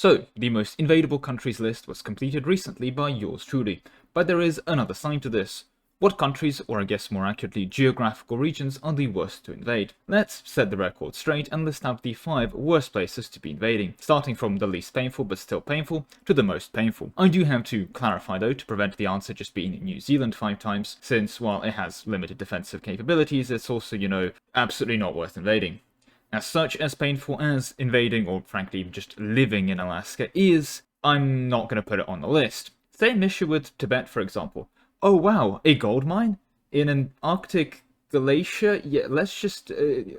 So, the most invadable countries list was completed recently by yours truly, but there is another side to this. What countries, or I guess more accurately, geographical regions, are the worst to invade? Let's set the record straight and list out the 5 worst places to be invading, starting from the least painful but still painful to the most painful. I do have to clarify though, to prevent the answer just being New Zealand 5 times, since while it has limited defensive capabilities, it's also, absolutely not worth invading. As such, as painful as invading, or frankly just living in Alaska is, I'm not going to put it on the list. Same issue with Tibet, for example. Oh wow, a gold mine? In an Arctic glacier? Yeah, let's just...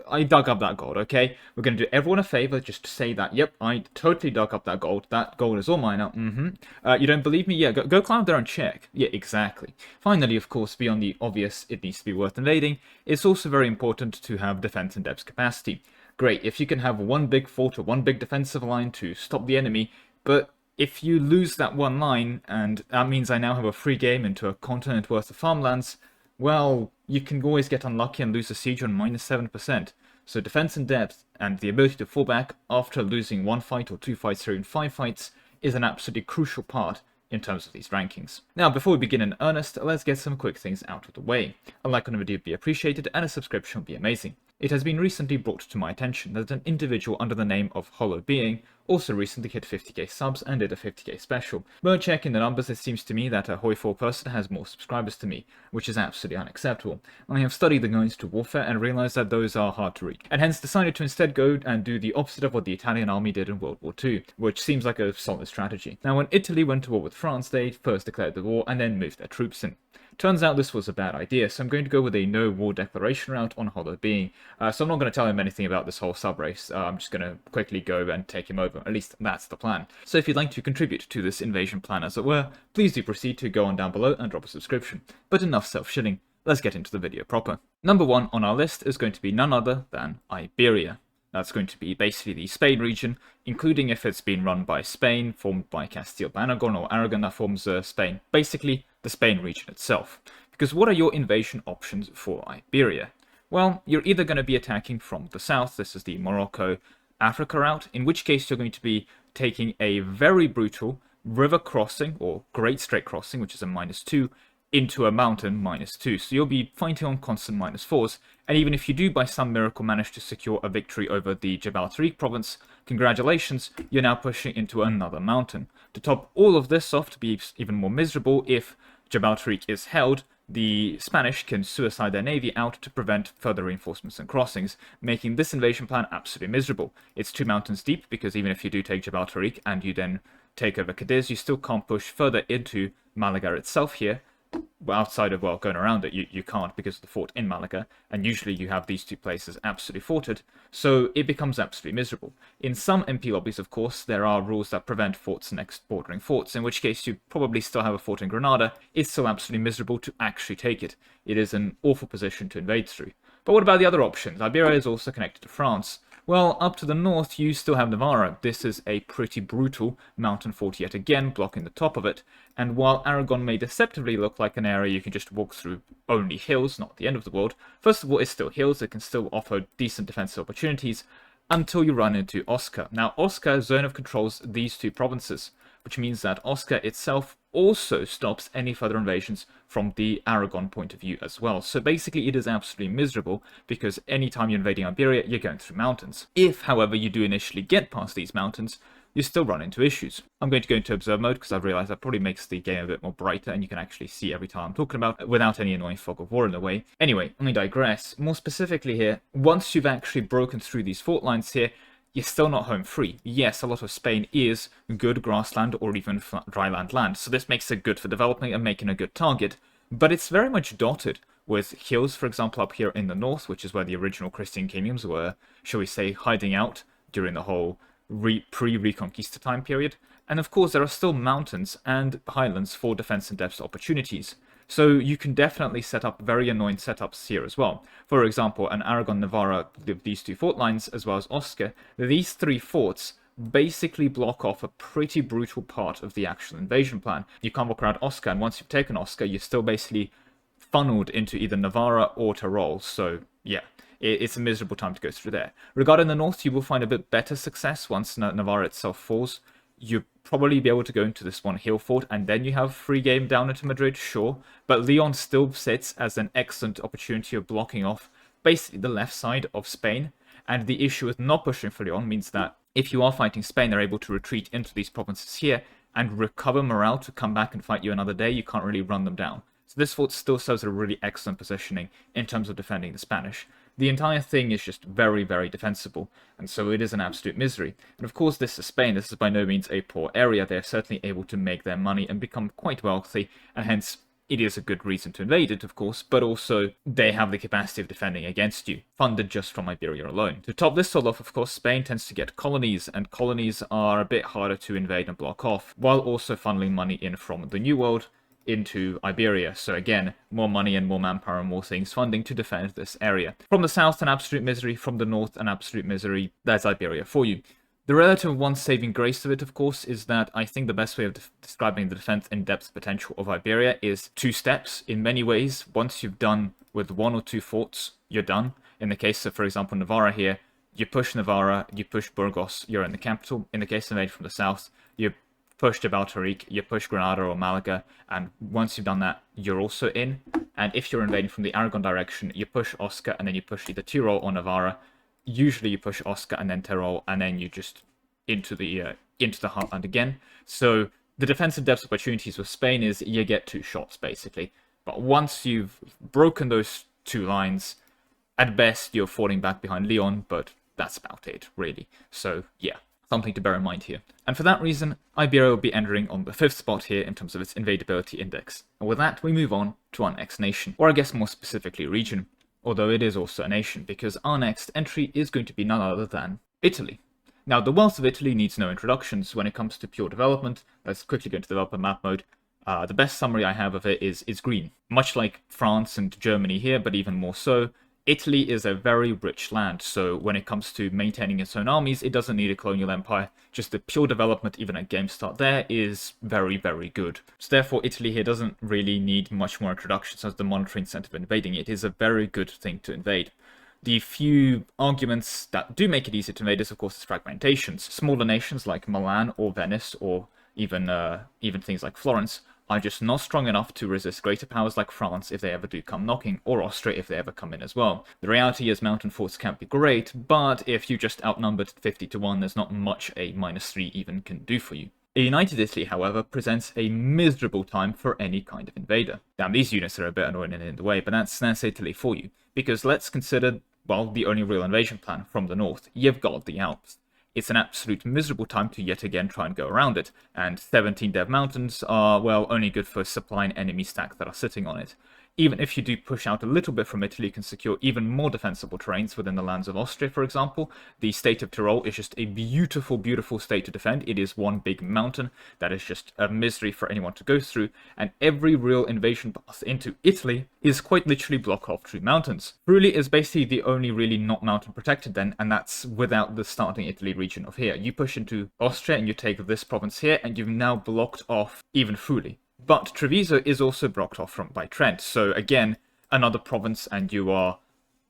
I dug up that gold, okay? We're going to do everyone a favor, just to say that, yep, I totally dug up that gold. That gold is all mine now, you don't believe me? Yeah, go climb there and check. Yeah, exactly. Finally, of course, beyond the obvious, it needs to be worth invading, it's also very important to have defense and depth capacity. Great, if you can have one big fort or one big defensive line to stop the enemy, but if you lose that one line, and that means I now have a free game into a continent worth of farmlands, well, you can always get unlucky and lose a siege on minus 7%. So defense and depth, and the ability to fall back after losing one fight or 2 fights or even 5 fights, is an absolutely crucial part in terms of these rankings. Now, before we begin in earnest, let's get some quick things out of the way. A like on the video would be appreciated, and a subscription would be amazing. It has been recently brought to my attention that an individual under the name of Hollow Being also recently hit 50k subs and did a 50k special. But checking the numbers, it seems to me that a EU4 person has more subscribers to me, which is absolutely unacceptable. I have studied the guides to warfare and realized that those are hard to read, and hence decided to instead go and do the opposite of what the Italian army did in World War II, which seems like a solid strategy. Now, when Italy went to war with France, they first declared the war and then moved their troops in. Turns out this was a bad idea, so I'm going to go with a no war declaration route on Hollow Being. So I'm not going to tell him anything about this whole sub-race, I'm just going to quickly go and take him over. At least that's the plan. So if you'd like to contribute to this invasion plan as it were, please do proceed to go on down below and drop a subscription. But enough self-shitting, let's get into the video proper. Number 1 on our list is going to be none other than Iberia. That's going to be basically the Spain region, including if it's been run by Spain, formed by Castile by Aragon, or Aragon that forms Spain. Basically, the Spain region itself. Because what are your invasion options for Iberia? Well, you're either going to be attacking from the south, this is the Morocco-Africa route, in which case you're going to be taking a very brutal river crossing, or Great Strait crossing, which is a -2, into a mountain -2. So you'll be fighting on constant -4s, and even if you do by some miracle manage to secure a victory over the Jebel Tariq province, congratulations, you're now pushing into another mountain. To top all of this off, to be even more miserable, if Jebel Tariq is held, the Spanish can suicide their navy out to prevent further reinforcements and crossings, making this invasion plan absolutely miserable. It's 2 mountains deep, because even if you do take Jebel Tariq and you then take over Cadiz, you still can't push further into Malaga itself here. Outside of, well, going around it, you can't because of the fort in Malaga, and usually you have these 2 places absolutely forted, so it becomes absolutely miserable. In some MP lobbies, of course, there are rules that prevent forts next bordering forts, in which case you probably still have a fort in Granada. It's so absolutely miserable to actually take it. It is an awful position to invade through. But what about the other options? Iberia is also connected to France. Well, up to the north, you still have Navarra. This is a pretty brutal mountain fort yet again, blocking the top of it. And while Aragon may deceptively look like an area you can just walk through only hills, not the end of the world, first of all, it's still hills. It can still offer decent defensive opportunities until you run into Osca. Now, Osca zone of controls these 2 provinces, which means that Osca itself also stops any further invasions from the Aragon point of view as well. So basically it is absolutely miserable, because anytime you're invading Iberia, you're going through mountains. If, however, you do initially get past these mountains, you still run into issues. I'm going to go into observe mode because I've realized that probably makes the game a bit more brighter and you can actually see every time I'm talking about without any annoying fog of war in the way. Anyway, I digress. More specifically here, once you've actually broken through these fort lines here, you're still not home free. Yes, a lot of Spain is good grassland or even dryland land, so this makes it good for developing and making a good target, but it's very much dotted with hills, for example, up here in the north, which is where the original Christian kingdoms were, shall we say, hiding out during the whole pre-Reconquista time period. And of course, there are still mountains and highlands for defense and depth opportunities. So you can definitely set up very annoying setups here as well. For example, an Aragon, Navarra, these 2 fort lines, as well as Osca, these 3 forts basically block off a pretty brutal part of the actual invasion plan. You can't walk around Osca, and once you've taken Osca, you're still basically funneled into either Navarra or Tyrol. So yeah, it's a miserable time to go through there. Regarding the north, you will find a bit better success once Navarra itself falls. you'd probably be able to go into this one hill fort, and then you have free game down into Madrid, sure. But Leon still sits as an excellent opportunity of blocking off basically the left side of Spain. And the issue with not pushing for Leon means that if you are fighting Spain, they're able to retreat into these provinces here and recover morale to come back and fight you another day. You can't really run them down. So this fort still serves a really excellent positioning in terms of defending the Spanish. The entire thing is just very, very defensible, and so it is an absolute misery. And of course, this is Spain. This is by no means a poor area. They're certainly able to make their money and become quite wealthy, and hence it is a good reason to invade it, of course, but also they have the capacity of defending against you, funded just from Iberia alone. To top this all off, of course, Spain tends to get colonies, and colonies are a bit harder to invade and block off, while also funneling money in from the New World into Iberia. So again, more money and more manpower and more things funding to defend this area. From the south, an absolute misery. From the north, an absolute misery. That's Iberia for you. The relative one saving grace of it, of course, is that I think the best way of describing the defense in-depth potential of Iberia is 2 steps. In many ways, once you've done with 1 or 2 forts, you're done. In the case of, for example, Navarra here, you push Navarra, you push Burgos, you're in the capital. In the case of invade from the south, you push Gibraltarique, you push Granada or Malaga, and once you've done that, you're also in. And if you're invading from the Aragon direction, you push Osca, and then you push either Tyrol or Navarra. Usually you push Osca and then Tyrol, and then you just into the heartland again. So the defensive depth opportunities with Spain is you get 2 shots, basically. But once you've broken those 2 lines, at best you're falling back behind Leon, but that's about it, really. So yeah, something to bear in mind here. And for that reason, Iberia will be entering on the 5th spot here in terms of its invadability index. And with that, we move on to our next nation, or I guess more specifically region, although it is also a nation, because our next entry is going to be none other than Italy. Now, the wealth of Italy needs no introductions when it comes to pure development. Let's quickly go into developer map mode. The best summary I have of it is green. Much like France and Germany here, but even more so, Italy is a very rich land, so when it comes to maintaining its own armies, it doesn't need a colonial empire. Just the pure development, even at game start there, is very, very good. So therefore, Italy here doesn't really need much more introductions as the monetary incentive of invading it. It is a very good thing to invade. The few arguments that do make it easy to invade is, of course, its fragmentations. Smaller nations like Milan or Venice, or even things like Florence, are just not strong enough to resist greater powers like France if they ever do come knocking, or Austria if they ever come in as well. The reality is mountain forts can't be great, but if you just outnumbered 50 to 1, there's not much a -3 even can do for you. A united Italy, however, presents a miserable time for any kind of invader. Now, these units are a bit annoying and in the way, but that's Italy for you. Because let's consider, well, the only real invasion plan from the north. You've got the Alps. It's an absolute miserable time to yet again try and go around it, and 17 dev mountains are, well, only good for supplying enemy stacks that are sitting on it. Even if you do push out a little bit from Italy, you can secure even more defensible terrains within the lands of Austria, for example. The state of Tyrol is just a beautiful, beautiful state to defend. It is one big mountain that is just a misery for anyone to go through, and every real invasion path into Italy is quite literally blocked off through mountains. Friuli is basically the only really not mountain protected then, and that's without the starting Italy region of here. You push into Austria and you take this province here, and you've now blocked off even Friuli. But Treviso is also blocked off by Trent, so again, another province, and you are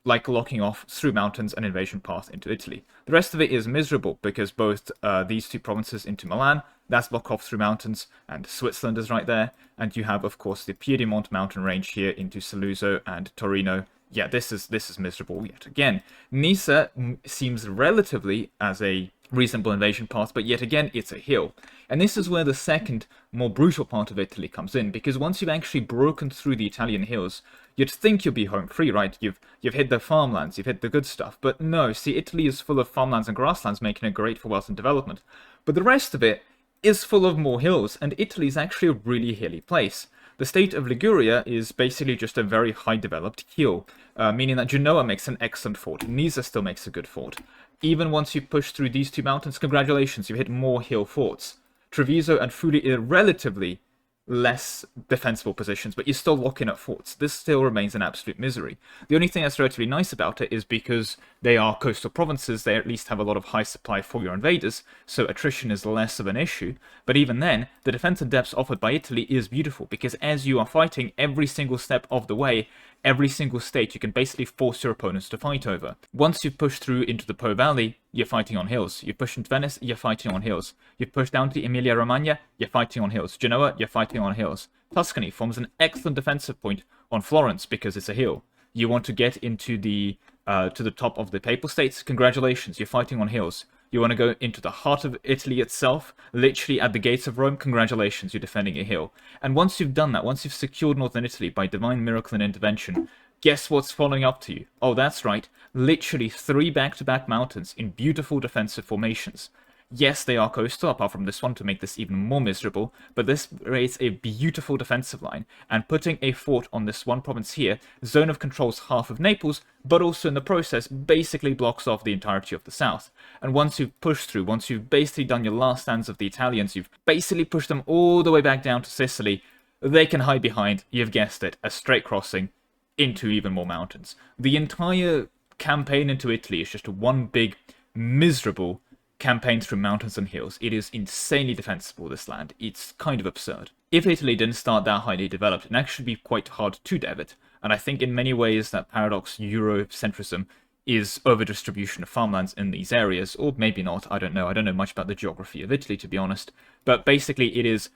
like locking off through mountains an invasion path into Italy. The rest of it is miserable, because both these 2 provinces into Milan, that's blocked off through mountains, and Switzerland is right there, and you have, of course, the Piedmont mountain range here into Saluzzo and Torino. Yeah, this is miserable yet again. Nisa seems relatively as a reasonable invasion path, but yet again, it's a hill. And this is where the second, more brutal part of Italy comes in, because once you've actually broken through the Italian hills, you'd think you'll be home free, right? You've hit the farmlands, you've hit the good stuff. But no, see, Italy is full of farmlands and grasslands, making it great for wealth and development. But the rest of it is full of more hills, and Italy is actually a really hilly place. The state of Liguria is basically just a very high-developed hill, meaning that Genoa makes an excellent fort. Nisa still makes a good fort. Even once you push through these 2 mountains, congratulations, you hit more hill forts. Treviso and Friuli are relatively less defensible positions, but you're still locking up forts. This still remains an absolute misery. The only thing that's relatively nice about it is because they are coastal provinces, they at least have a lot of high supply for your invaders, so attrition is less of an issue. But even then, the defense in depth offered by Italy is beautiful, because as you are fighting every single step of the way, every single state you can basically force your opponents to fight over. Once you've pushed through into the Po Valley, you're fighting on hills. You push into Venice, you're fighting on hills. You push down to Emilia-Romagna, you're fighting on hills. Genoa, you're fighting on hills. Tuscany forms an excellent defensive point on Florence because it's a hill. You want to get into the to the top of the Papal States, congratulations, you're fighting on hills. You want to go into the heart of Italy itself, literally at the gates of Rome, congratulations, you're defending a hill. And once you've done that, once you've secured northern Italy by divine miracle and intervention, guess what's following up to you? Oh, that's right, literally 3 back-to-back mountains in beautiful defensive formations. Yes, they are coastal, apart from this one to make this even more miserable, but this creates a beautiful defensive line, and putting a fort on this one province here, zone of controls half of Naples, but also in the process basically blocks off the entirety of the south. And once you've pushed through, once you've basically done your last stands of the Italians, you've basically pushed them all the way back down to Sicily, they can hide behind, you've guessed it, a straight crossing into even more mountains. The entire campaign into Italy is just one big, miserable campaign through mountains and hills. It is insanely defensible, this land. It's kind of absurd. If Italy didn't start that highly developed, it'd actually be quite hard to dev it. And I think in many ways that paradox Eurocentrism is over-distribution of farmlands in these areas, or maybe not, I don't know. I don't know much about the geography of Italy, to be honest. But basically it is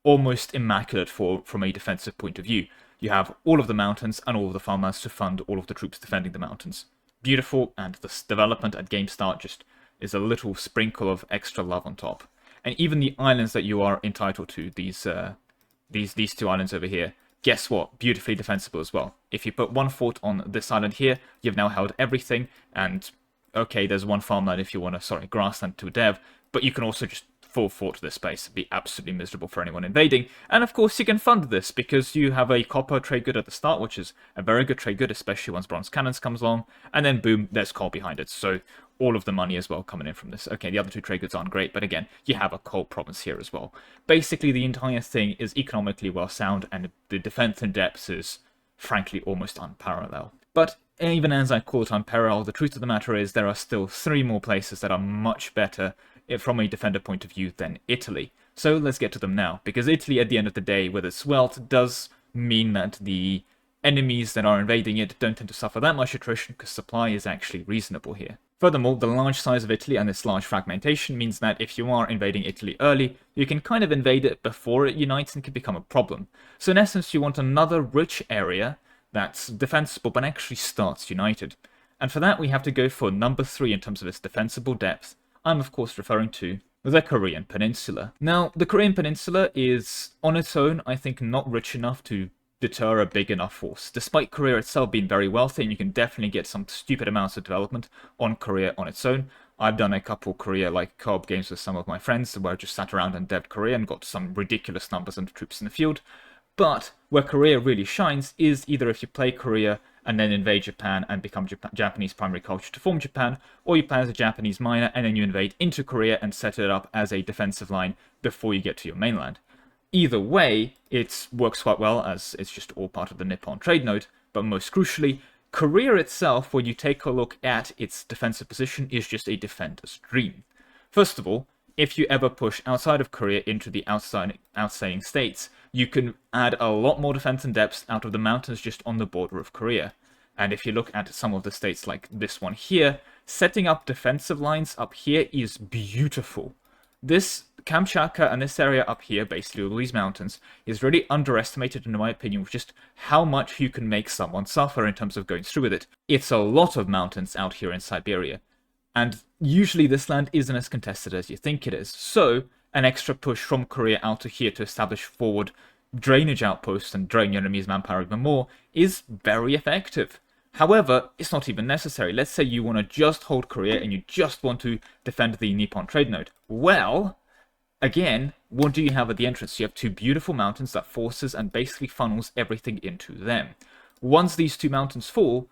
almost immaculate from a defensive point of view. You have all of the mountains and all of the farmlands to fund all of the troops defending the mountains. Beautiful, and this development at game start just is a little sprinkle of extra love on top. And even the islands that you are entitled to, these 2 islands over here, guess what? Beautifully defensible as well. If you put 1 fort on this island here, you've now held everything, and okay, there's 1 farmland if you want to, grassland to dev, but you can also just full fort to this space. It'd be absolutely miserable for anyone invading. And of course you can fund this because you have a copper trade good at the start, which is a very good trade good, especially once bronze cannons comes along, and then boom, there's coal behind it. So all of the money as well coming in from this. Okay, the other 2 trade goods aren't great, but again, you have a coal province here as well. Basically, the entire thing is economically well sound, and the defense in depth is, frankly, almost unparalleled. But even as I call it unparalleled, the truth of the matter is there are still 3 more places that are much better from a defender point of view than Italy. So let's get to them now, because Italy, at the end of the day, with its wealth, does mean that the enemies that are invading it don't tend to suffer that much attrition because supply is actually reasonable here. Furthermore, the large size of Italy and its large fragmentation means that if you are invading Italy early, you can kind of invade it before it unites and can become a problem. So in essence, you want another rich area that's defensible but actually starts united. And for that, we have to go for number 3 in terms of its defensible depth. I'm of course referring to the Korean Peninsula. Now, the Korean Peninsula is, on its own, I think not rich enough to deter a big enough force. Despite Korea itself being very wealthy, and you can definitely get some stupid amounts of development on Korea on its own. I've done a couple Korea-like co-op games with some of my friends where I just sat around and devved Korea and got some ridiculous numbers of troops in the field. But where Korea really shines is either if you play Korea and then invade Japan and become Japanese primary culture to form Japan, or you play as a Japanese minor and then you invade into Korea and set it up as a defensive line before you get to your mainland. Either way, it works quite well as it's just all part of the Nippon trade node, but most crucially, Korea itself, when you take a look at its defensive position, is just a defender's dream. First of all, if you ever push outside of Korea into the outstanding states, you can add a lot more defense and depth out of the mountains just on the border of Korea. And if you look at some of the states like this one here, setting up defensive lines up here is beautiful. This Kamchatka and this area up here, basically all these mountains, is really underestimated in my opinion with just how much you can make someone suffer in terms of going through with it. It's a lot of mountains out here in Siberia. And usually this land isn't as contested as you think it is. So an extra push from Korea out to here to establish forward drainage outposts and drain your enemy's manpower even more is very effective. However, it's not even necessary. Let's say you want to just hold Korea and you just want to defend the Nippon trade node. Well, again, what do you have at the entrance? You have 2 beautiful mountains that forces and basically funnels everything into them. Once these 2 mountains fall,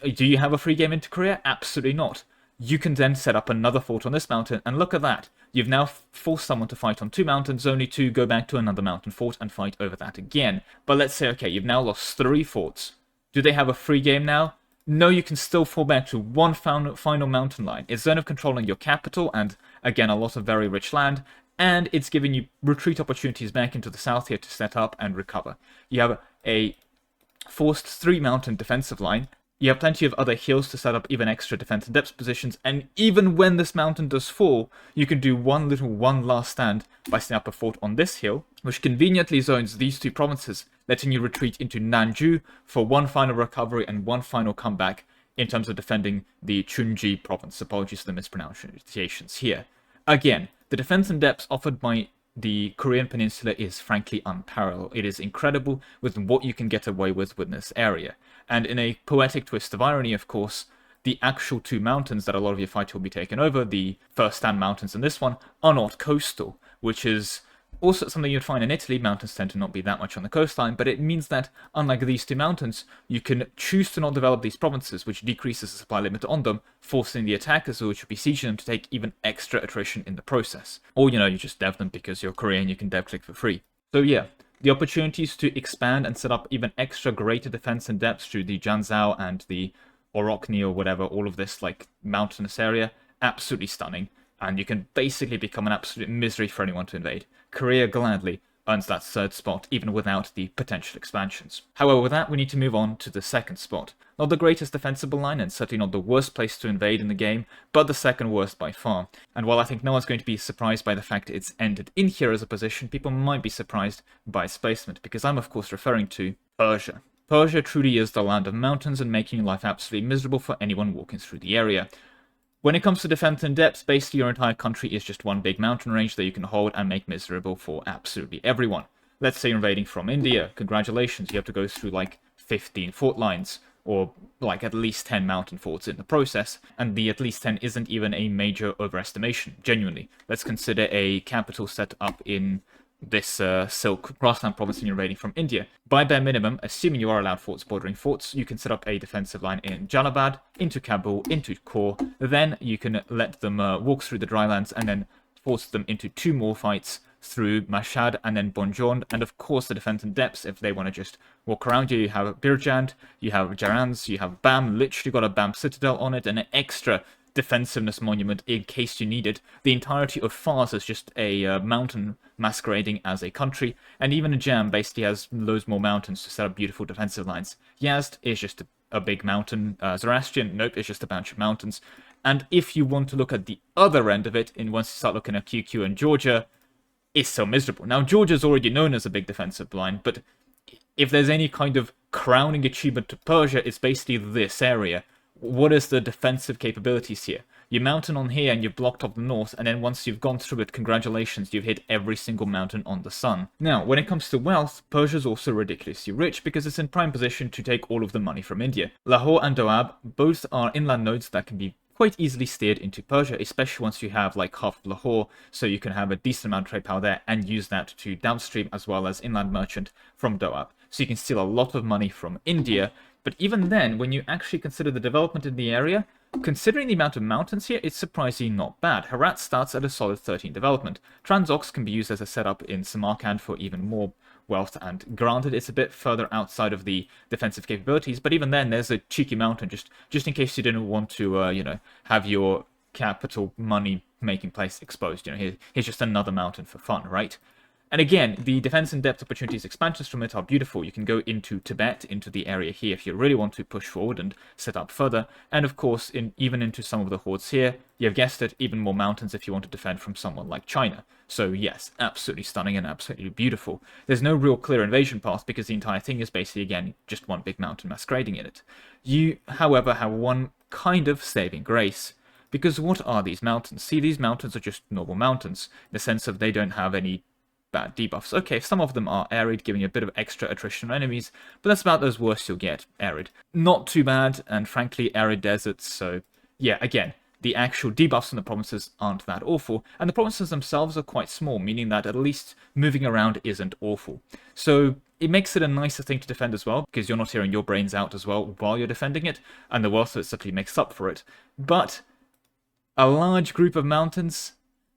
do you have a free game into Korea? Absolutely not. You can then set up another fort on this mountain, and look at that. You've now forced someone to fight on 2 mountains, only to go back to another mountain fort and fight over that again. But let's say, okay, you've now lost 3 forts. Do they have a free game now? No, you can still fall back to one final mountain line. It's zone of controlling your capital, and again, a lot of very rich land, and it's giving you retreat opportunities back into the south here to set up and recover. You have a forced 3-mountain defensive line. You have plenty of other hills to set up even extra defense and depth positions, and even when this mountain does fall, you can do one last stand by setting up a fort on this hill, which conveniently zones these two provinces, letting you retreat into Nanju for one final recovery and one final comeback in terms of defending the Chunji province. Apologies for the mispronunciations here. Again, the defense and depth offered by the Korean Peninsula is frankly unparalleled. It is incredible with what you can get away with this area. And in a poetic twist of irony, of course, the actual two mountains that a lot of your fighting will be taken over, the first stand mountains and this one, are not coastal, which is also something you'd find in Italy. Mountains tend to not be that much on the coastline, but it means that, unlike these two mountains, you can choose to not develop these provinces, which decreases the supply limit on them, forcing the attackers which would be sieging them to take even extra attrition in the process. Or, you just dev them because you're Korean, you can dev click for free. So yeah, the opportunities to expand and set up even extra greater defense and depth through the Janzhou and the Orokni or whatever, all of this like mountainous area, absolutely stunning. And you can basically become an absolute misery for anyone to invade. Korea gladly earns that third spot, even without the potential expansions. However, with that, we need to move on to the second spot. Not the greatest defensible line, and certainly not the worst place to invade in the game, but the second worst by far. And while I think no one's going to be surprised by the fact it's ended in here as a position, people might be surprised by its placement, because I'm of course referring to Persia. Persia truly is the land of mountains and making life absolutely miserable for anyone walking through the area. When it comes to defense in depth, basically your entire country is just one big mountain range that you can hold and make miserable for absolutely everyone. Let's say you're invading from India. Congratulations, you have to go through like 15 fort lines, or like at least 10 mountain forts in the process, and the at least 10 isn't even a major overestimation, genuinely. Let's consider a capital set up in this Silk grassland province and you're invading from India. By bare minimum, assuming you are allowed forts bordering forts, you can set up a defensive line in Jalabad, into Kabul, into Kor. Then you can let them walk through the drylands and then force them into 2 more fights through Mashhad and then Bonjond, and of course the defense in depths. If they want to just walk around you have Birjand, you have Jarans, you have Bam, literally got a Bam citadel on it, and an extra defensiveness monument in case you need it. The entirety of Fars is just a mountain masquerading as a country, and even Ajam basically has loads more mountains to set up beautiful defensive lines. Yazd is just a big mountain. Zoroastrian, nope, it's just a bunch of mountains. And if you want to look at the other end of it, and once you start looking at QQ and Georgia, it's so miserable. Now, Georgia's already known as a big defensive line, but if there's any kind of crowning achievement to Persia, it's basically this area. What is the defensive capabilities here? You mountain on here and you've blocked off the north, and then once you've gone through it, congratulations, you've hit every single mountain on the sun. Now, when it comes to wealth, Persia's also ridiculously rich because it's in prime position to take all of the money from India. Lahore and Doab both are inland nodes that can be quite easily steered into Persia, especially once you have like half of Lahore, so you can have a decent amount of trade power there and use that to downstream as well as inland merchant from Doab. So you can steal a lot of money from India. But even then, when you actually consider the development in the area, considering the amount of mountains here, it's surprisingly not bad. Herat starts at a solid 13 development. Transox can be used as a setup in Samarkand for even more wealth, and granted it's a bit further outside of the defensive capabilities, but even then there's a cheeky mountain just in case you didn't want to, have your capital money making place exposed. Here's just another mountain for fun, right? And again, the defense in depth opportunities expansions from it are beautiful. You can go into Tibet, into the area here if you really want to push forward and set up further. And of course, even into some of the hordes here, you've guessed it, even more mountains if you want to defend from someone like China. So yes, absolutely stunning and absolutely beautiful. There's no real clear invasion path because the entire thing is basically, again, just one big mountain masquerading in it. You, however, have one kind of saving grace. Because what are these mountains? See, these mountains are just normal mountains, in the sense of they don't have any bad debuffs. Okay, some of them are arid, giving you a bit of extra attrition on enemies, but that's about as worst you'll get, arid. Not too bad, and frankly, arid deserts, so yeah, again, the actual debuffs in the provinces aren't that awful, and the provinces themselves are quite small, meaning that at least moving around isn't awful. So it makes it a nicer thing to defend as well, because you're not tearing your brains out as well while you're defending it, and the wealth of it simply makes up for it. But a large group of mountains,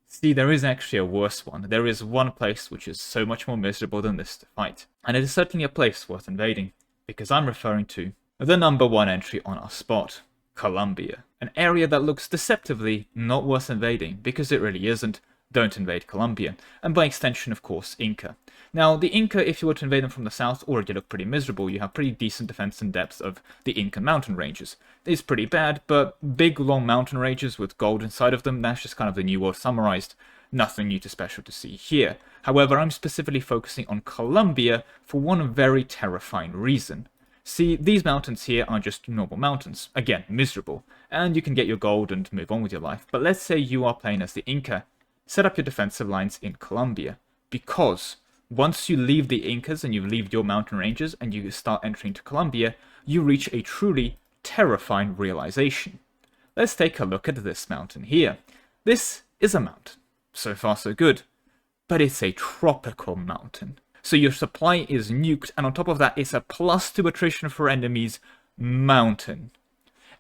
see, there is actually a worse one. There is one place which is so much more miserable than this to fight. And it is certainly a place worth invading, because I'm referring to the number 1 entry on our spot, Colombia. An area that looks deceptively not worth invading, because it really isn't, don't invade Colombia, and by extension, of course, Inca. Now, the Inca, if you were to invade them from the south, already look pretty miserable. You have pretty decent defense and depth of the Incan mountain ranges. It's pretty bad, but big, long mountain ranges with gold inside of them, that's just kind of the New World summarized. Nothing new to special to see here. However, I'm specifically focusing on Colombia for one very terrifying reason. See, these mountains here are just normal mountains. Again, miserable. And you can get your gold and move on with your life. But let's say you are playing as the Inca. Set up your defensive lines in Colombia. Because once you leave the Incas and you leave your mountain ranges and you start entering to Colombia, you reach a truly terrifying realization. Let's take a look at this mountain here. This is a mountain. So far so good. But it's a tropical mountain. So your supply is nuked, and on top of that, it's a +2 attrition for enemies mountain.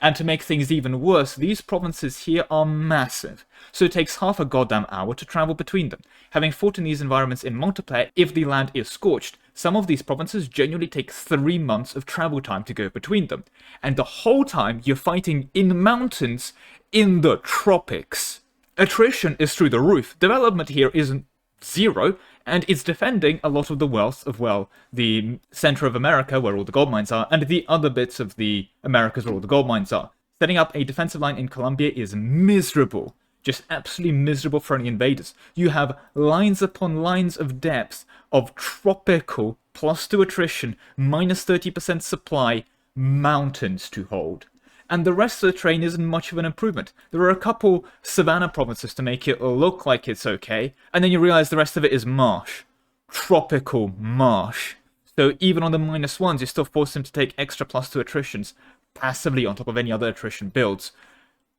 And to make things even worse, these provinces here are massive, so it takes half a goddamn hour to travel between them. Having fought in these environments in multiplayer, if the land is scorched, some of these provinces genuinely take 3 months of travel time to go between them. And the whole time, you're fighting in mountains in the tropics. Attrition is through the roof. Development here isn't zero, and it's defending a lot of the wealth of, well, the center of America, where all the gold mines are, and the other bits of the Americas where all the gold mines are. Setting up a defensive line in Colombia is miserable. Just absolutely miserable for any invaders. You have lines upon lines of depth of tropical, +2 attrition, -30% supply, mountains to hold. And the rest of the terrain isn't much of an improvement. There are a couple savanna provinces to make it look like it's okay, and then you realize the rest of it is marsh. Tropical marsh. So even on the -1s, you're still forcing them to take extra +2 attritions, passively on top of any other attrition builds.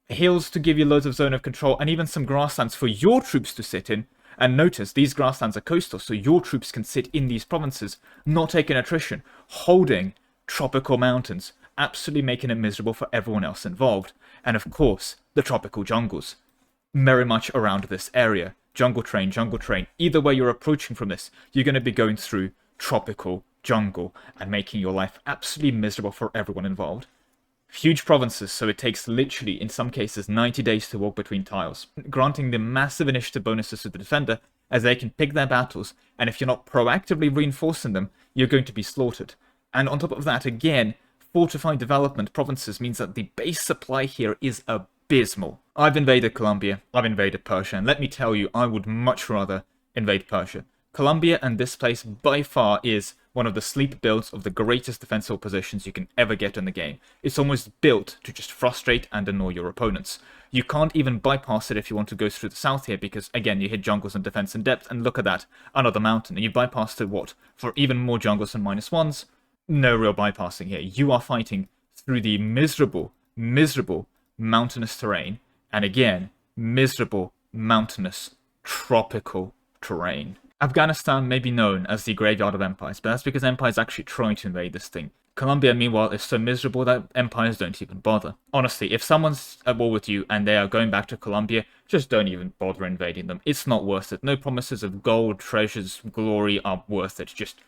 Hills to give you loads of zone of control, and even some grasslands for your troops to sit in. And notice, these grasslands are coastal, so your troops can sit in these provinces, not taking attrition, holding tropical mountains, absolutely making it miserable for everyone else involved. And of course, the tropical jungles. Very much around this area. Jungle train, either way you're approaching from this, you're going to be going through tropical jungle and making your life absolutely miserable for everyone involved. Huge provinces, so it takes literally, in some cases, 90 days to walk between tiles, granting them massive initiative bonuses to the defender, as they can pick their battles, and if you're not proactively reinforcing them, you're going to be slaughtered. And on top of that, again, fortified development provinces means that the base supply here is abysmal. I've invaded Colombia, I've invaded Persia, and let me tell you, I would much rather invade Persia. Colombia and this place by far is one of the sleep builds of the greatest defensive positions you can ever get in the game. It's almost built to just frustrate and annoy your opponents. You can't even bypass it if you want to go through the south here, because again, you hit jungles and defense in depth, and look at that, another mountain, and you bypassed it, what, for even more jungles and -1s? No real bypassing here. You are fighting through the miserable, miserable mountainous terrain, and again, miserable, mountainous, tropical terrain. Afghanistan may be known as the graveyard of empires, but that's because empires actually try to invade this thing. Colombia, meanwhile, is so miserable that empires don't even bother. Honestly, if someone's at war with you and they are going back to Colombia, just don't even bother invading them. It's not worth it. No promises of gold, treasures, glory are worth it. Just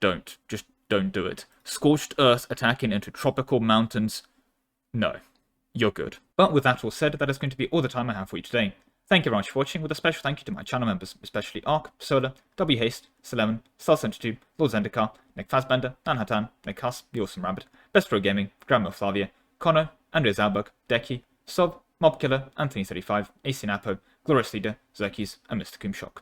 don't. Just don't do it. Scorched earth attacking into tropical mountains, no. You're good. But with that all said, that is going to be all the time I have for you today. Thank you very much for watching, with a special thank you to my channel members, especially Ark, Solar, W Haste, Selemon, Star72, Lord Zendikar, Nick Fazbender, Nanhatan, Nick Huss, The Awesome Rabbit, Best Pro Gaming, Grandma Flavia, Connor, Andrea Zalberg, Deki, Sov, Mobkiller, Anthony35, AC Napo, Glorious Leader, Zerkis, and Mr. Coomshock.